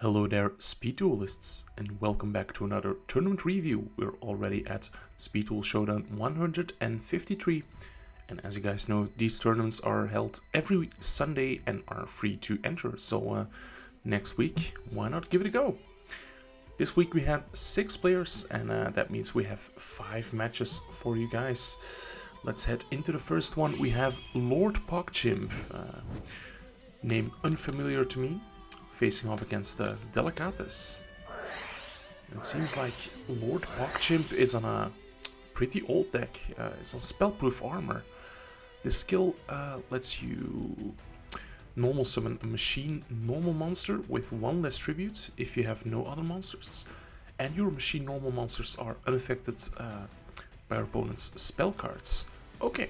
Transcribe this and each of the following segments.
Hello there, speed duelists, and welcome back to another tournament review. We're already at Speed Duel Showdown 153, and as you guys know, these tournaments are held every Sunday and are free to enter, so next week, why not give it a go? This week we had 6 players, and that means we have 5 matches for you guys. Let's head into the first one. We have Lord Pogchimp, name unfamiliar to me, facing off against Delicatus. It seems like Lord Pogchimp is on a pretty old deck. It's on Spellproof Armor. This skill lets you normal summon a machine normal monster with 1 less tribute if you have no other monsters. And your machine normal monsters are unaffected by your opponent's spell cards. Okay,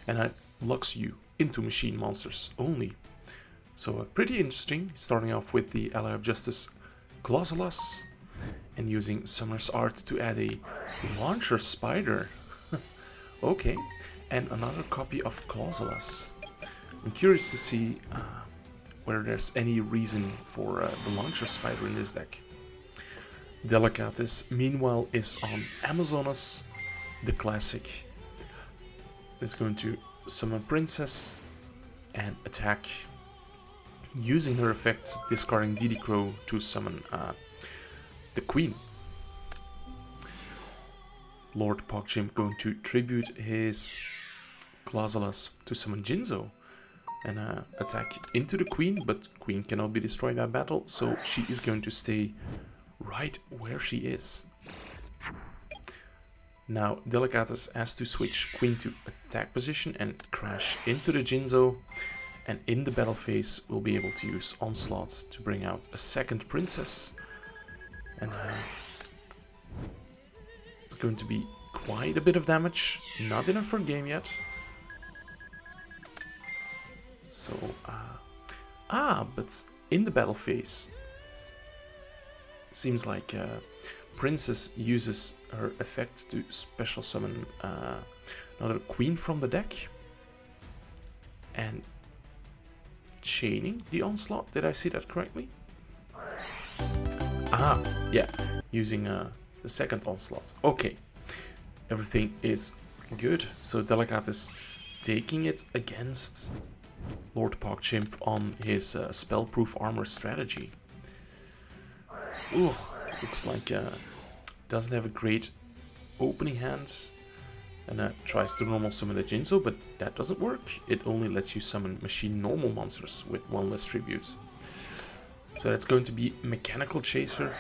and that locks you into machine monsters only. So pretty interesting, starting off with the Ally of Justice Clausulas and using Summoner's Art to add a Launcher Spider. Okay, and another copy of Clausulas. I'm curious to see whether there's any reason for the Launcher Spider in this deck. Delicatus, meanwhile, is on Amazonas, the classic. It's going to summon Princess and attack, using her effect, discarding DD Crow to summon the Queen. Lord Pogchimp going to tribute his Clausulas to summon Jinzo and attack into the Queen, but Queen cannot be destroyed by battle, so she is going to stay right where she is. Now Delicatus has to switch Queen to attack position and crash into the Jinzo, and in the battle phase we'll be able to use Onslaught to bring out a second Princess. And it's going to be quite a bit of damage, not enough for game yet. So, but in the battle phase, seems like Princess uses her effect to special summon another Queen from the deck. And chaining the Onslaught, did I see that correctly? Yeah, using the second Onslaught. Okay, everything is good. So Delicatus taking it against Lord Pogchimp on his Spellproof Armor strategy. Ooh, looks like doesn't have a great opening hand, and tries to normal summon the Jinzo, but that doesn't work. It only lets you summon machine normal monsters with 1 less tribute. So that's going to be Mechanical Chaser,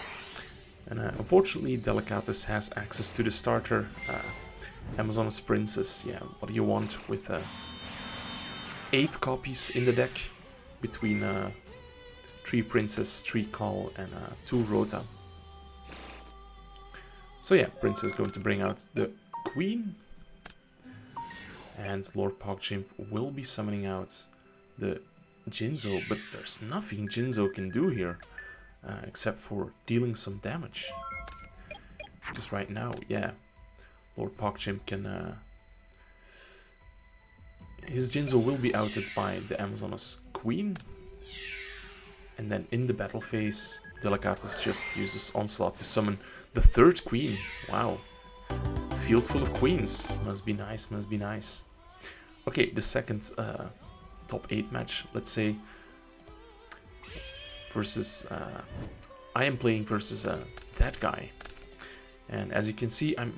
and unfortunately Delicatus has access to the starter Amazonas Princess. Yeah, what do you want with 8 copies in the deck between 3 Princess, 3 Call, and 2 Rota. So yeah, Princess is going to bring out the Queen, and Lord Pogchimp will be summoning out the Jinzo, but there's nothing Jinzo can do here except for dealing some damage. Because right now, yeah, Lord Pogchimp can... his Jinzo will be outed by the Amazonas Queen. And then in the battle phase, Delicatus just uses Onslaught to summon the 3rd Queen. Wow. Field full of queens. Must be nice, must be nice. Okay, the second top 8 match, let's say, versus... I am playing versus that guy. And as you can see, I'm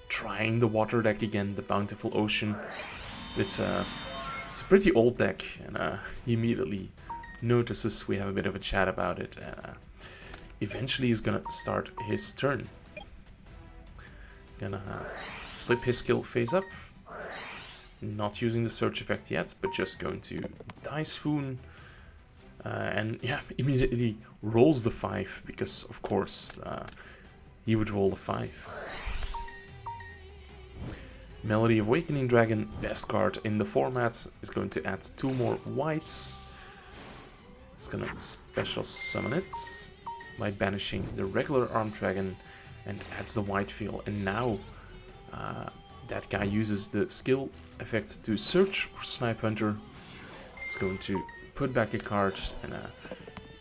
trying the water deck again, the Bountiful Ocean. It's a pretty old deck, and he immediately notices we have a bit of a chat about it. Eventually he's gonna start his turn. Gonna flip his skill phase up. Not using the search effect yet, but just going to Dice Swoon. And yeah, immediately rolls the 5, because of course he would roll the 5. Melody of Awakening Dragon, best card in the format, is going to add 2 more whites. It's gonna special summon it by banishing the regular Armed Dragon and adds the white field. And now that guy uses the skill effect to search for Snipe Hunter. It's going to put back a card and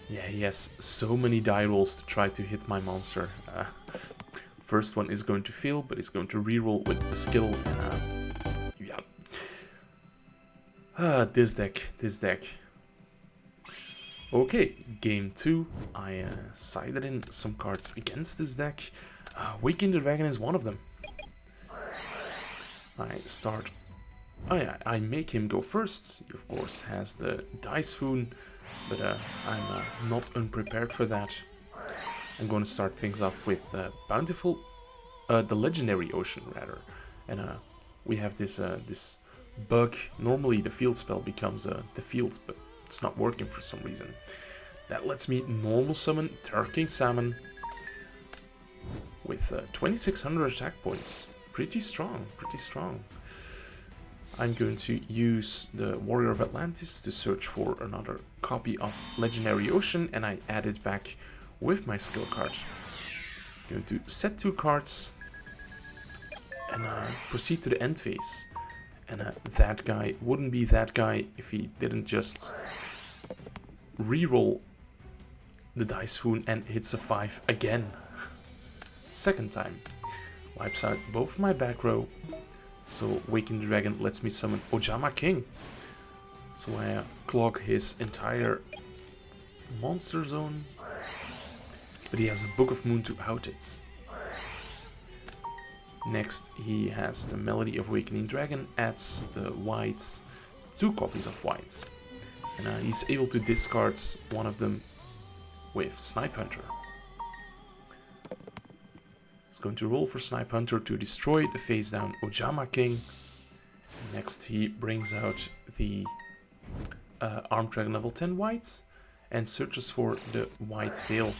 Yeah, he has so many die rolls to try to hit my monster. First one is going to fail, but he's going to reroll with the skill. Yeah. This deck. Okay, game 2. I sided in some cards against this deck. Waking the Dragon is one of them. I start. Oh yeah, I make him go first. He of course has the Dice Spoon, but I'm not unprepared for that. I'm going to start things off with Bountiful, the Legendary Ocean rather, and we have this this bug. Normally the field spell becomes the field, but it's not working for some reason. That lets me normal summon Turking Salmon with 2600 attack points. Pretty strong, pretty strong. I'm going to use the Warrior of Atlantis to search for another copy of Legendary Ocean, and I add it back with my skill card. I'm going to set 2 cards and proceed to the end phase. And that guy wouldn't be that guy if he didn't just reroll the Dice Spoon and hits a 5 again. Second time. Wipes out both my back row. So Waking the Dragon lets me summon Ojama King. So I clog his entire monster zone. But he has a Book of Moon to out it. Next he has the Melody of Awakening Dragon, adds the white, 2 copies of white. And he's able to discard one of them with Snipe Hunter. He's going to roll for Snipe Hunter to destroy the face down Ojama King. Next he brings out the Armed Dragon level 10 white and searches for the white veil.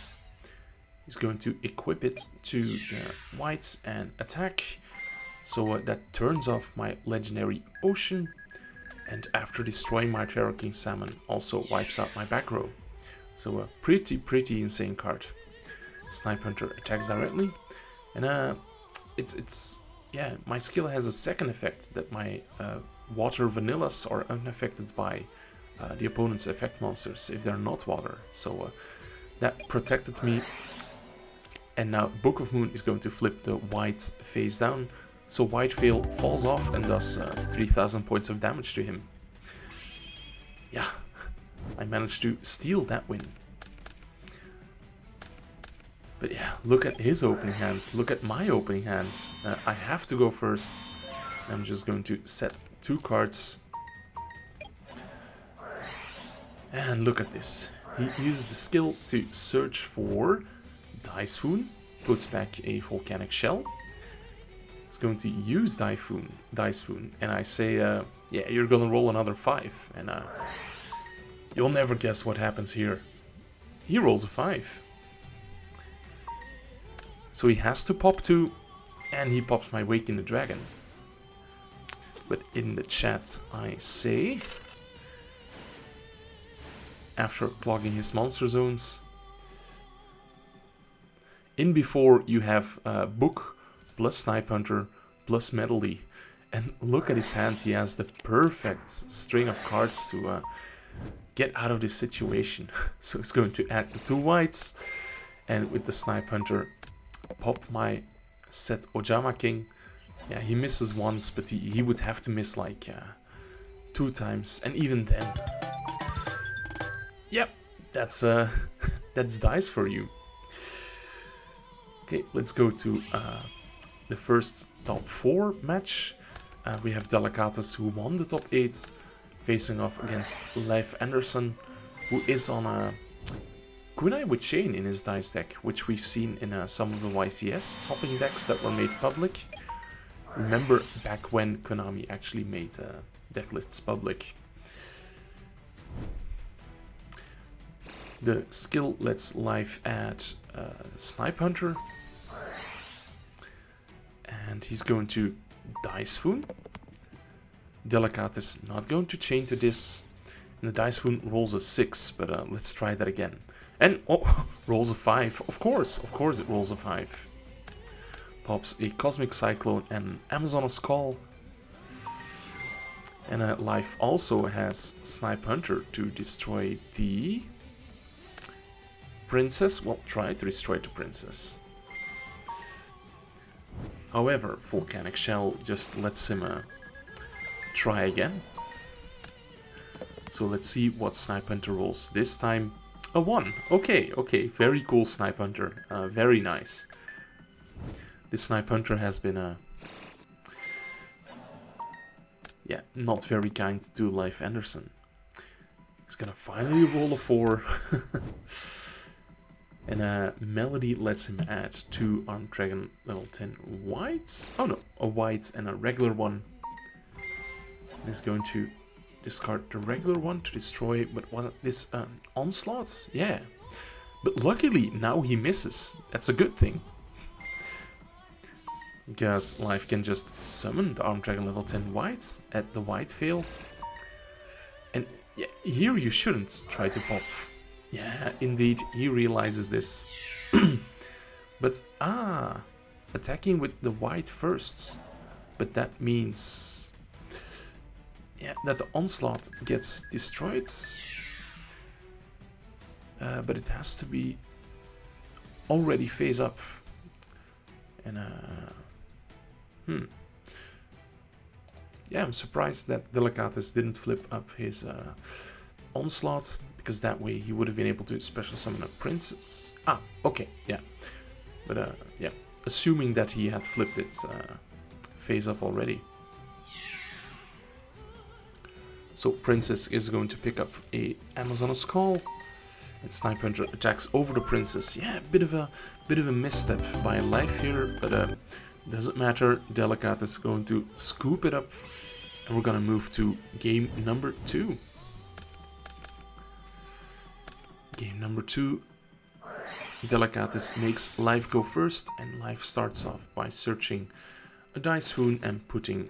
He's going to equip it to the white and attack. So that turns off my Legendary Ocean. And after destroying my Turking Salmon, also wipes out my back row. So a pretty insane card. Snipe Hunter attacks directly. And yeah, my skill has a second effect that my water vanillas are unaffected by the opponent's effect monsters if they're not water. So that protected me. And now Book of Moon is going to flip the white face down. So white veil falls off and does 3000 points of damage to him. Yeah, I managed to steal that win. But yeah, look at his opening hands. Look at my opening hands. I have to go first. I'm just going to set 2 cards. And look at this. He uses the skill to search for Dice Spoon. Puts back a volcanic shell. He's going to use Dice Spoon. And I say, yeah, you're gonna roll another 5. And you'll never guess what happens here. He rolls a 5. So he has to pop 2, and he pops my Waking the Dragon. But in the chat I say, after clogging his monster zones, in before you have Book plus Snipe Hunter plus Medley. And look at his hand, he has the perfect string of cards to get out of this situation. So he's going to add the 2 whites, and with the Snipe Hunter, pop my set Ojama King. Yeah, he misses once, but he would have to miss like 2 times, and even then. Yep, that's dice for you. Okay, let's go to the first top 4 match. We have Delicatus, who won the top 8, facing off against Leif Anderson, who is on a Kunai with Chain in his dice deck, which we've seen in some of the YCS topping decks that were made public. Remember back when Konami actually made deck lists public. The skill lets Leif add Snipe Hunter. And he's going to Dice Spoon. Delicatus not going to chain to this. And the Dice Spoon rolls a 6, but let's try that again. And, oh, rolls a 5. Of course it rolls a 5. Pops a Cosmic Cyclone and Amazon's Call. And Leif also has Snipe Hunter to destroy the Princess will try to destroy the princess. However, Volcanic Shell just lets him try again. So let's see what Snipe Hunter rolls this time. A 1. Okay, okay. Very cool, Snipe Hunter. Very nice. This Snipe Hunter has been yeah, not very kind to Life Anderson. He's gonna finally roll a 4. And Melody lets him add 2 Armed Dragon level 10 whites. Oh no, a white and a regular one. He's going to discard the regular one to destroy, but wasn't this Onslaught? Yeah. But luckily, now he misses. That's a good thing. Because Life can just summon the Armed Dragon level 10 white at the white fail. And yeah, here you shouldn't try to pop. Yeah, indeed, he realizes this. But, attacking with the white first. But that means... yeah, that the Onslaught gets destroyed. But it has to be already phase up. And, yeah, I'm surprised that Delicatus didn't flip up his Onslaught, because that way he would have been able to special summon a princess. Ah, okay, yeah. But, yeah, assuming that he had flipped it phase up already. So Princess is going to pick up a Amazoness Call, and Snipe Hunter attacks over the Princess. Yeah, bit of a misstep by Life here, but doesn't matter. Delicat is going to scoop it up, and we're gonna move to game number 2. Game number 2. Delicatus makes Life go first, and Life starts off by searching a Dice Foon and putting...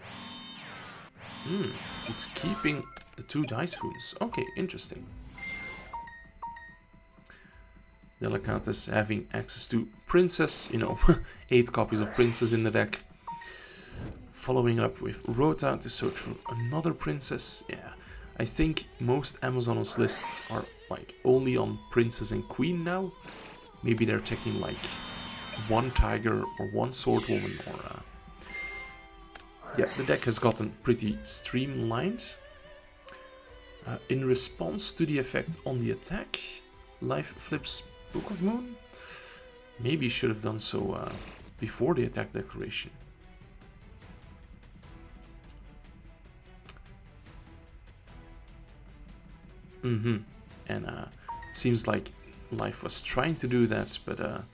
he's keeping the 2 Dice Foons. Okay, interesting. Delicatus having access to Princess, you know, 8 copies of Princess in the deck. Following up with Rota to search for another Princess. Yeah, I think most Amazonos lists are like only on Princess and Queen now. Maybe they're taking like 1 Tiger or 1 Swordwoman or... yeah, the deck has gotten pretty streamlined. In response to the effect on the attack, Life flips Book of Moon. Maybe should have done so before the attack declaration. And it seems like Life was trying to do that, but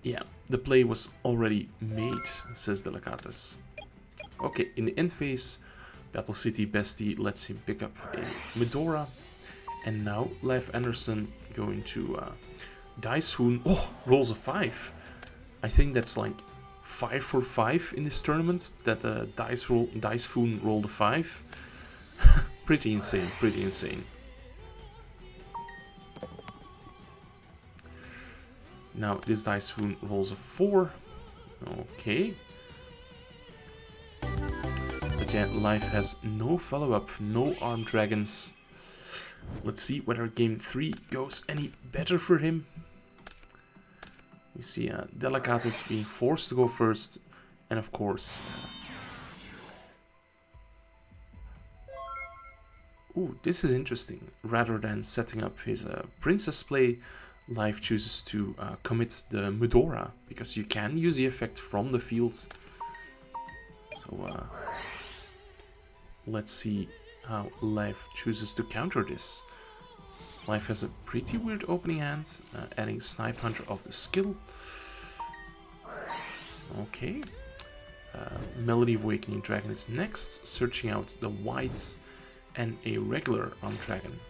yeah, the play was already made, says Delicatus. Okay, in the end phase, Battle City Bestie lets him pick up a Medora. And now Life Anderson going to Dice Foon. Oh, rolls a 5. I think that's like 5 for 5 in this tournament. That Dice Foon rolled a 5. Pretty insane, pretty insane. Now this Dice Foon rolls a 4. Okay. But yeah, Life has no follow-up, no Armed Dragons. Let's see whether game 3 goes any better for him. We see Delicatus being forced to go first, and of course... ooh, this is interesting. Rather than setting up his Princess play, Life chooses to commit the Medora, because you can use the effect from the field. So let's see how Life chooses to counter this. Life has a pretty weird opening hand, adding Snipe Hunter of the skill. Okay. Melody of Awakening Dragon is next, searching out the white and a regular Armed Dragon.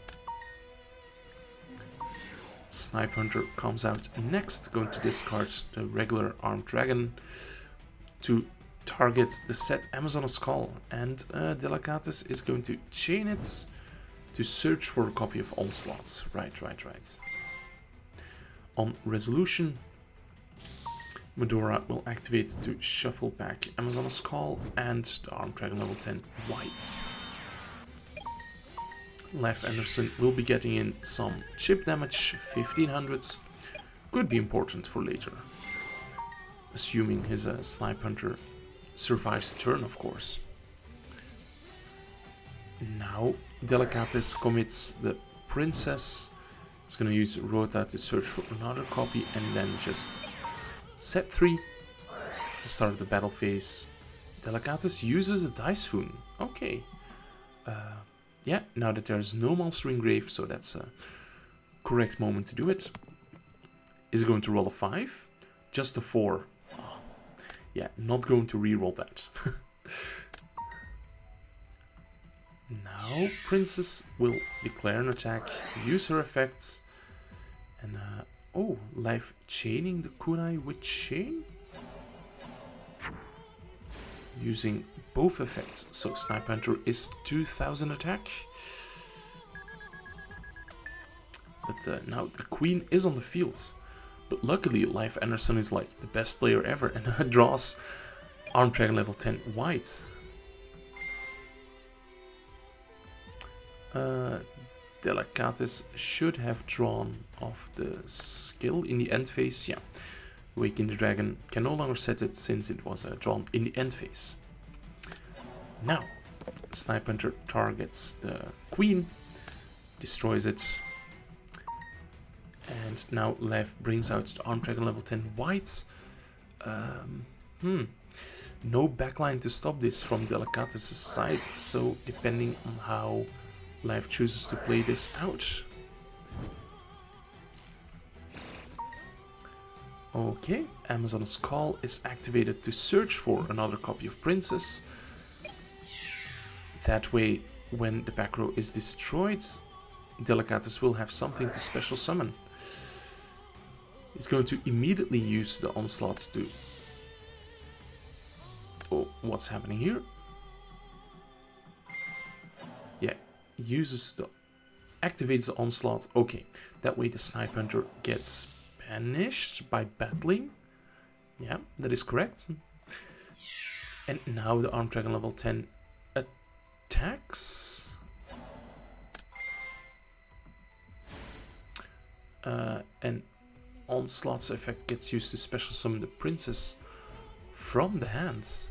Snipe Hunter comes out next, going to discard the regular Armed Dragon to target the set Amazoness Call, and Delicatus is going to chain it to search for a copy of Onslaught. Right. On resolution, Medora will activate to shuffle back Amazoness Call and the Armed Dragon level 10 white. Leif Anderson will be getting in some chip damage, 1500. Could be important for later. Assuming his Snipe Hunter survives the turn, of course. Now Delicatus commits the Princess. He's gonna use Rota to search for another copy and then just set 3 to start the battle phase. Delicatus uses a Dice Hoon. Okay. Yeah, now that there's no monster in grave, so that's a correct moment to do it. Is he going to roll a 5? Just a 4. Oh. Yeah, not going to reroll that. Now Princess will declare an attack, use her effects, and oh, life chaining the kunai with chain? Using both effects, so Snipe Hunter is 2000 attack. But now the queen is on the field. But luckily Leif Anderson is like the best player ever and draws Arm Dragon level 10 white. Delicatus should have drawn off the skill in the end phase. Yeah, Awaken the Dragon can no longer set it since it was drawn in the end phase. Now, Snipe Hunter targets the queen, destroys it, and now Lev brings out the Arm Dragon level 10 white. No backline to stop this from Delicatus' side, so depending on how Lev chooses to play this out. Okay, Amazon's Call is activated to search for another copy of Princess. That way, when the back row is destroyed, Delicatus will have something to special summon. He's going to immediately use the Onslaught to... Oh, what's happening here? Yeah, activates the Onslaught. Okay, that way the Snipe Hunter gets banished by battling. Yeah, that is correct. And now the Arm Dragon level 10 attacks. And Onslaught's effect gets used to special summon the Princess from the hands.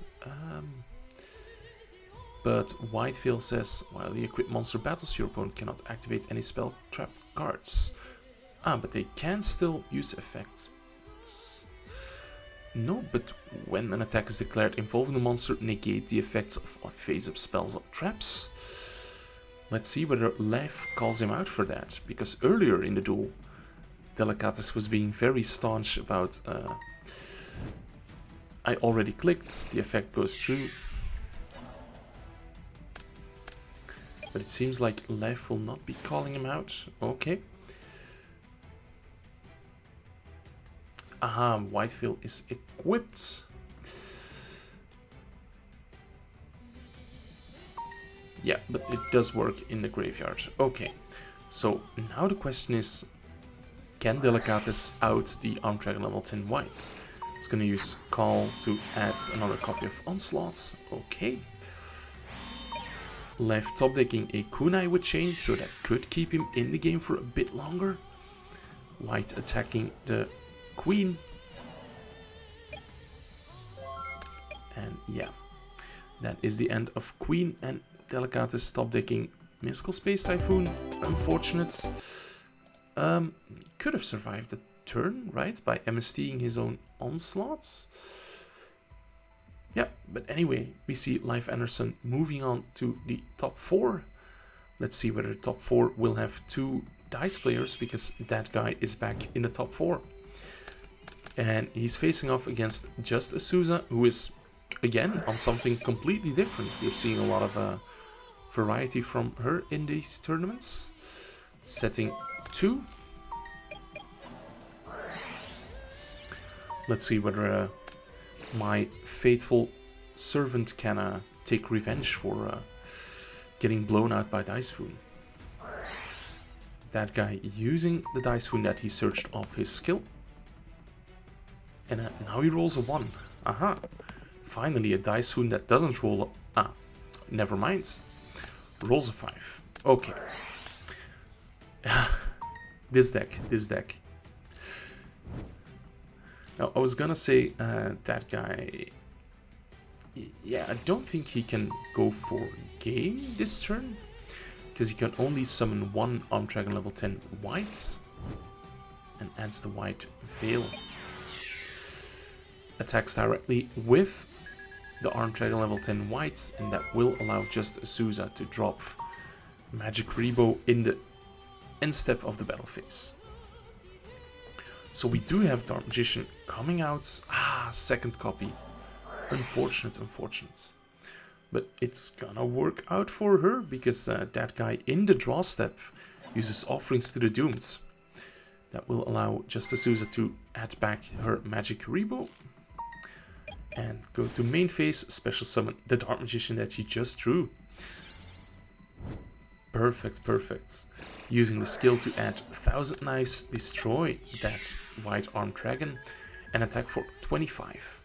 But Whitefield says, while the equipped monster battles, your opponent cannot activate any spell trap cards. But they can still use effects. No, but when an attack is declared involving the monster, negate the effects of face-up spells or traps. Let's see whether Lev calls him out for that, because earlier in the duel, Delicatus was being very staunch about I already clicked, the effect goes through. But it seems like Lev will not be calling him out. Okay. Aha, Whitefield is equipped. Yeah, but it does work in the graveyard. Okay, so now the question is, can Delicatus out the Arm Dragon level 10 white? It's gonna use Call to add another copy of Onslaught. Okay. Left top decking a kunai with chain, so that could keep him in the game for a bit longer. White attacking the queen. And yeah, that is the end of queen, and Delicatus top decking Mystical Space Typhoon. Unfortunate. Could have survived the turn, right? By MSTing his own onslaughts. Yeah, but anyway, we see Leif Anderson moving on to the top 4. Let's see whether the top 4 will have 2 dice players, because that guy is back in the top 4. And he's facing off against Just Azusa, who is, again, on something completely different. We're seeing a lot of variety from her in these tournaments. Setting 2. Let's see whether my faithful servant can take revenge for getting blown out by Dice Spoon. That guy using the Dice Spoon that he searched off his skill. And now he rolls a 1. Aha! Finally a Dice Spoon that doesn't roll... never mind. Rolls a 5. Okay. This deck. Now, I was gonna say that guy... Yeah, I don't think he can go for game this turn, because he can only summon one Arm Dragon level 10 white and adds the white veil. Attacks directly with the Arm Dragon level 10 white, and that will allow just Azusa to drop Magic Rebo in the end step of the battle phase. So we do have Dark Magician coming out. Second copy. Unfortunate. But it's gonna work out for her, because that guy in the draw step uses Offerings to the Doomed. That will allow just Azusa to add back her Magic Rebo and go to main phase, special summon the Dark Magician that she just drew. Perfect. Using the skill to add 1000 Knives, destroy that white Armed Dragon, and attack for 25.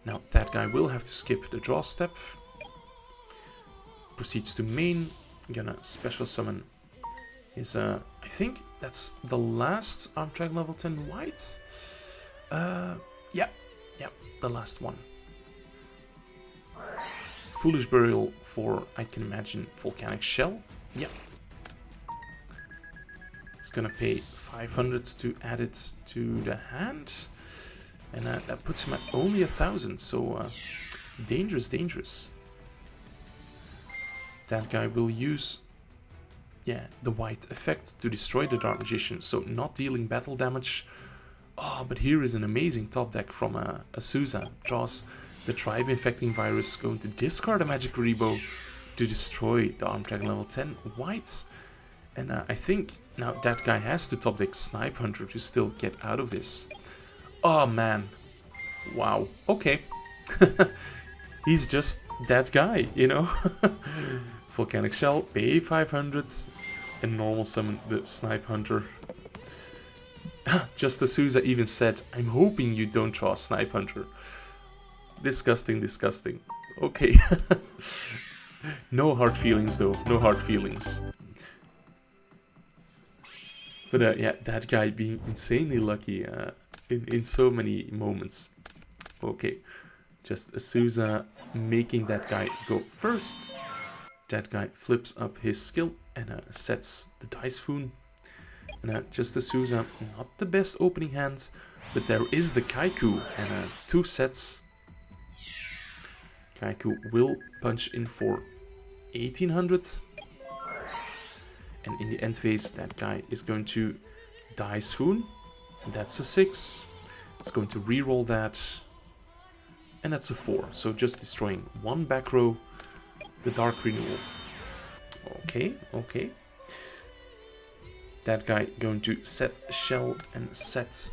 Now that guy will have to skip the draw step. Proceeds to main, gonna special summon his, I think that's the last Armed Dragon level 10 white. Yeah, the last one. Foolish Burial for, I can imagine, Volcanic Shell. Yeah. It's gonna pay 500 to add it to the hand. And that puts him at only 1000, so dangerous. That guy will use, the white effect to destroy the Dark Magician, so not dealing battle damage. But here is an amazing top deck from Azusa. Draws the Tribe Infecting Virus, going to discard a Magic Rebo to destroy the Armed Dragon level 10 white. And I think now that guy has to top deck Snipe Hunter to still get out of this. Oh man, wow, okay. He's just that guy, you know. Volcanic Shell, pay 500 and normal summon the Snipe Hunter. Just Azusa even said, I'm hoping you don't draw Snipe Hunter. Disgusting. Okay. No hard feelings though, no hard feelings. But yeah, that guy being insanely lucky in so many moments. Okay, just Azusa making that guy go first. That guy flips up his skill and sets the Dice Foon. And just Azusa, not the best opening hand, but there is the Kaiku and 2 sets. Kaiku will punch in for 1800. And in the end phase, that guy is going to Dice Foon. That's a 6. It's going to reroll that. And that's a 4. So just destroying 1 back row. The Dark Renewal. Okay. That guy going to set Shell and set,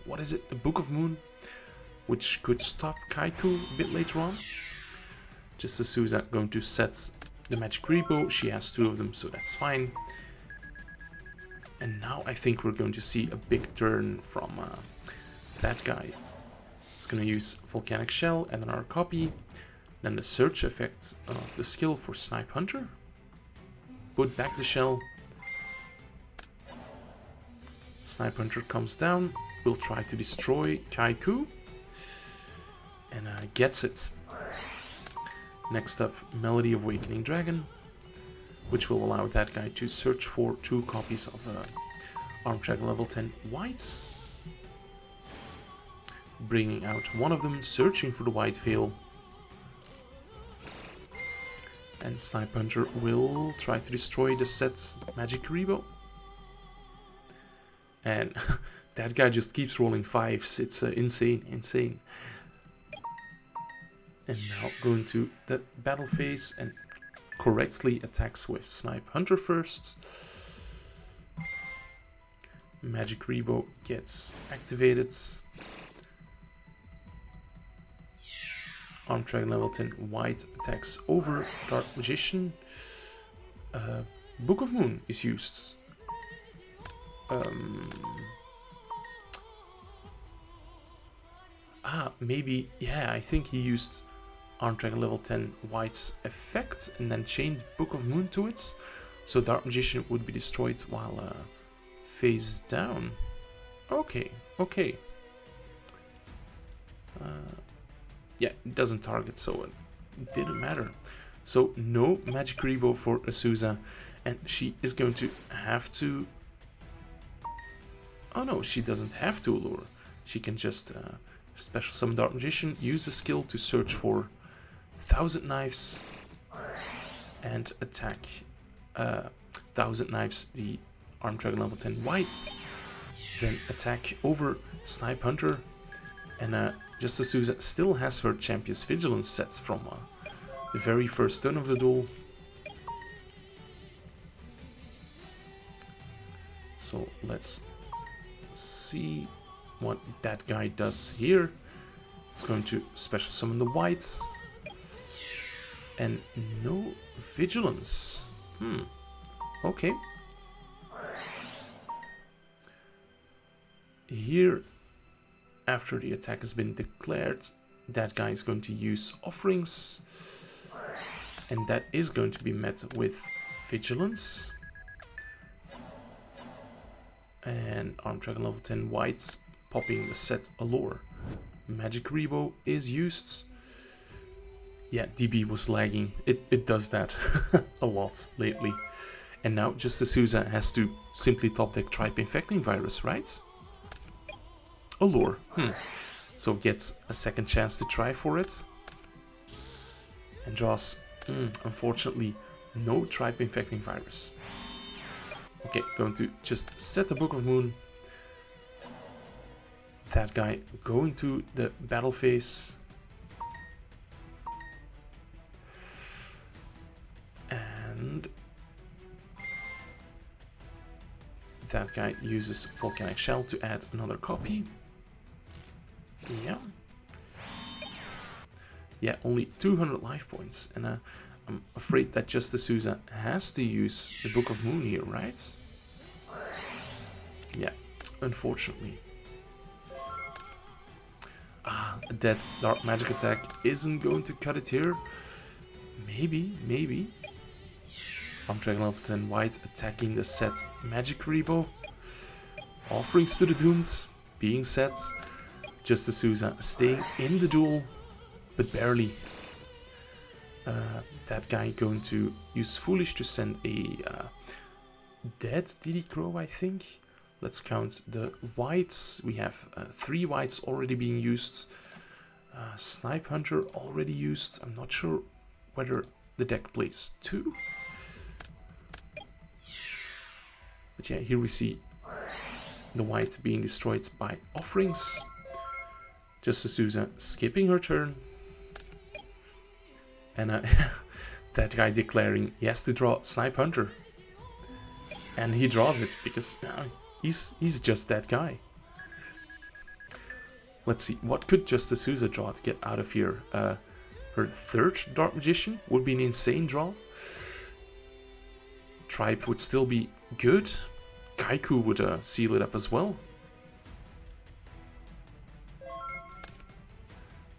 what is it? The Book of Moon. Which could stop Kaiku a bit later on. Just Azusa going to set the Magic Rebo. She has 2 of them, so that's fine. And now I think we're going to see a big turn from that guy. He's going to use Volcanic Shell and another copy. Then the search effect of the skill for Snipe Hunter. Put back the shell. Snipe Hunter comes down. Will try to destroy Kaiku. And gets it. Next up, Melody of Awakening Dragon, which will allow that guy to search for 2 copies of Armed Dragon level 10 white. Bringing out one of them, searching for the white veil. And Snipe Hunter will try to destroy the set Magic Rebo. And that guy just keeps rolling 5s. It's insane. And now going to the battle phase and correctly attacks with Snipe Hunter first. Magic Rebo gets activated. Armed Dragon level 10 white attacks over Dark Magician. Book of Moon is used. Maybe, yeah, I think he used Armed Dragon level 10 white's effect and then chained Book of Moon to it. So Dark Magician would be destroyed while face down. Okay, okay. Yeah, it doesn't target, so it didn't matter. So no Magic Rebo for Azusa, and she is going to have to... Oh no, she doesn't have to allure. She can just special summon Dark Magician, use the skill to search for 1000 Knives, and attack 1000 Knives, the Arm Dragon level 10 whites, then attack over Snipe Hunter, and just Azusa still has her Champion's Vigilance set from the very first turn of the duel. So let's see what that guy does here. He's going to special summon the whites. And no vigilance. Okay. Here, after the attack has been declared, that guy is going to use offerings. And that is going to be met with vigilance. And Arm Dragon level 10 whites popping the set allure. Magic Rebo is used. Yeah, DB was lagging. It does that a lot lately. And now just Azusa has to simply top deck Tribe Infecting Virus, right? Allure. So gets a second chance to try for it. And draws, unfortunately, no Tribe Infecting Virus. Okay, going to just set the Book of Moon. That guy going to the battle phase. And that guy uses Volcanic Shell to add another copy. Yeah. Yeah, only 200 life points. And I'm afraid that just Azusa has to use the Book of Moon here, right? Yeah, unfortunately. That Dark Magic attack isn't going to cut it here. Maybe. Arm Dragon level 10 white attacking the set Magic Rebo. Offerings to the Doomed being set. Just Azusa staying in the duel, but barely. That guy going to use Foolish to send a dead DD Crow, I think. Let's count the whites. We have 3 whites already being used. Snipe Hunter already used. I'm not sure whether the deck plays 2. But yeah, here we see the white being destroyed by offerings. Just Azusa skipping her turn. And that guy declaring he has to draw Snipe Hunter. And he draws it because he's just that guy. Let's see, what could just Azusa draw to get out of here? Her 3rd Dark Magician would be an insane draw. Tribe would still be good. Kaiku would seal it up as well.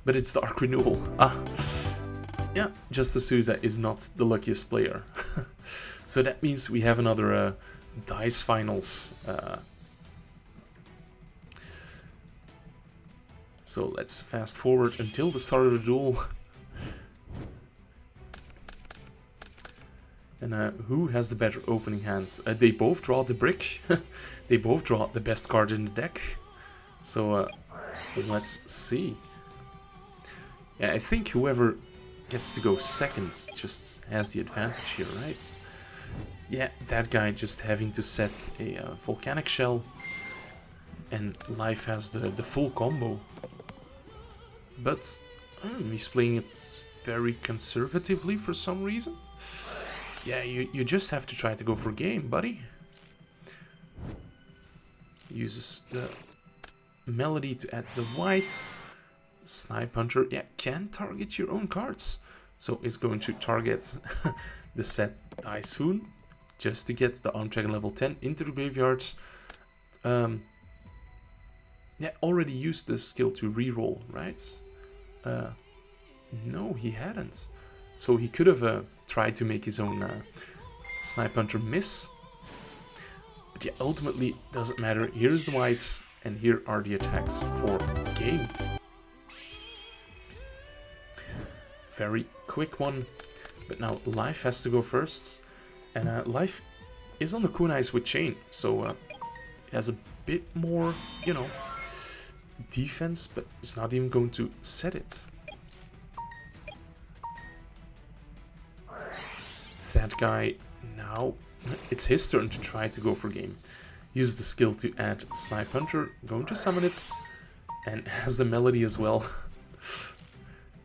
But it's Dark Renewal. Yeah, just Azusa is not the luckiest player. So that means we have another Dice Finals. So let's fast forward until the start of the duel. And who has the better opening hands? They both draw the brick. They both draw the best card in the deck. So let's see. Yeah, I think whoever gets to go second just has the advantage here, right? Yeah, that guy just having to set a Volcanic Shell. And Life has the full combo. But he's playing it very conservatively for some reason. Yeah, you just have to try to go for game, buddy. Uses the Melody to add the whites. Snipe Hunter, yeah, can target your own cards. So it's going to target the set Typhoon just to get the Arm Dragon level 10 into the graveyard. Yeah, already used the skill to reroll, right? No, he hadn't. So he could have tried to make his own Snipe Hunter miss. But But yeah, ultimately doesn't matter. Here's the white, and here are the attacks for game. Very quick one. But now life has to go first, and life is on the kunais with chain, so it has a bit more, you know, defense, but it's not even going to set it. That guy, now it's his turn to try to go for game. Use the skill to add Snipe Hunter, going to summon it, and has the melody as well.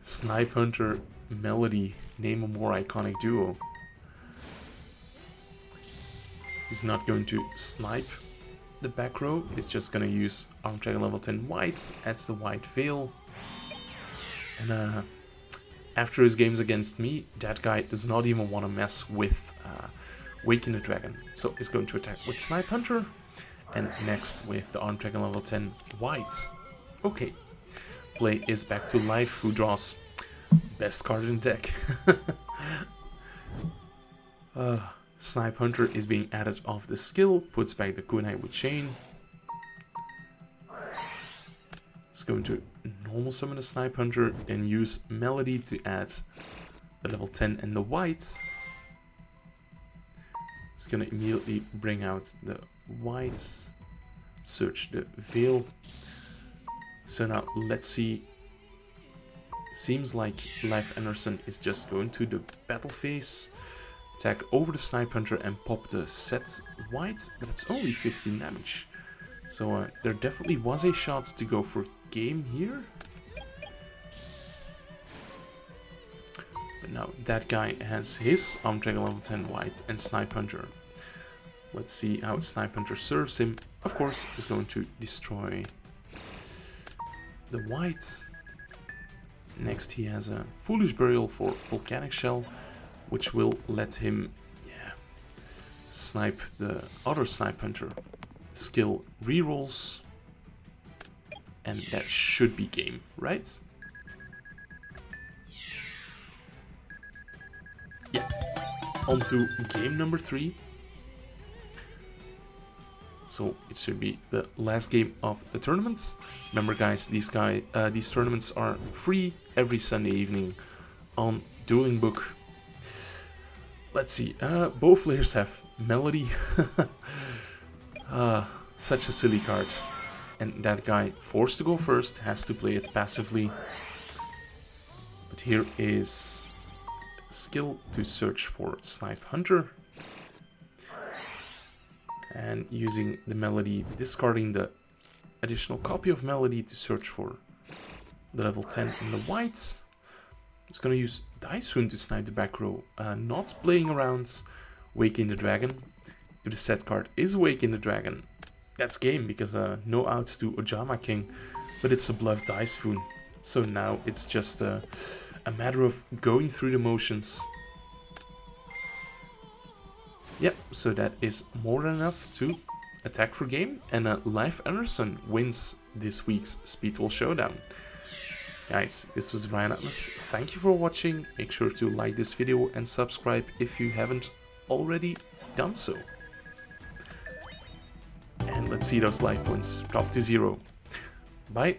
Snipe Hunter, melody, name a more iconic duo. He's not going to snipe the back row, he's just going to use Arm Dragon level 10 white, adds the white veil. And after his games against me, that guy does not even want to mess with Waking the Dragon. So he's going to attack with Snipe Hunter, and next with the Arm Dragon level 10 white. Okay, play is back to life, who draws best card in the deck. Snipe Hunter is being added off the skill, puts back the kunai with chain. It's going to normal summon the Snipe Hunter and use melody to add the level 10 and the white. It's going to immediately bring out the whites, search the veil. So now let's see. Seems like Life Anderson is just going to the battle phase, attack over the Snipe Hunter and pop the set white, but it's only 15 damage. So there definitely was a shot to go for game here. But now that guy has his Arm Dragon level 10 white and Snipe Hunter. Let's see how Snipe Hunter serves him. Of course, is going to destroy the white. Next he has a Foolish Burial for Volcanic Shell, which will let him snipe the other Snipe Hunter. Skill rerolls, and that should be game, right? Yeah, on to game number 3. So it should be the last game of the tournament. Remember guys, these tournaments are free every Sunday evening on DuelingBook. Let's see, both players have Melody. Such a silly card. And that guy, forced to go first, has to play it passively. But here is skill to search for Snipe Hunter. And using the melody, discarding the additional copy of melody to search for the level 10 in the whites. It's going to use Daishoon to snipe the back row, not playing around Waking the Dragon. If the set card is Waking the Dragon, that's game, because no outs to Ojama King, but it's a bluff Daishoon. So now it's just a matter of going through the motions. Yep, so that is more than enough to attack for game, and Life Anderson wins this week's Speedball Showdown. Guys, this was Brian Atlas, thank you for watching, make sure to like this video and subscribe if you haven't already done so. And let's see those life points drop to 0. Bye!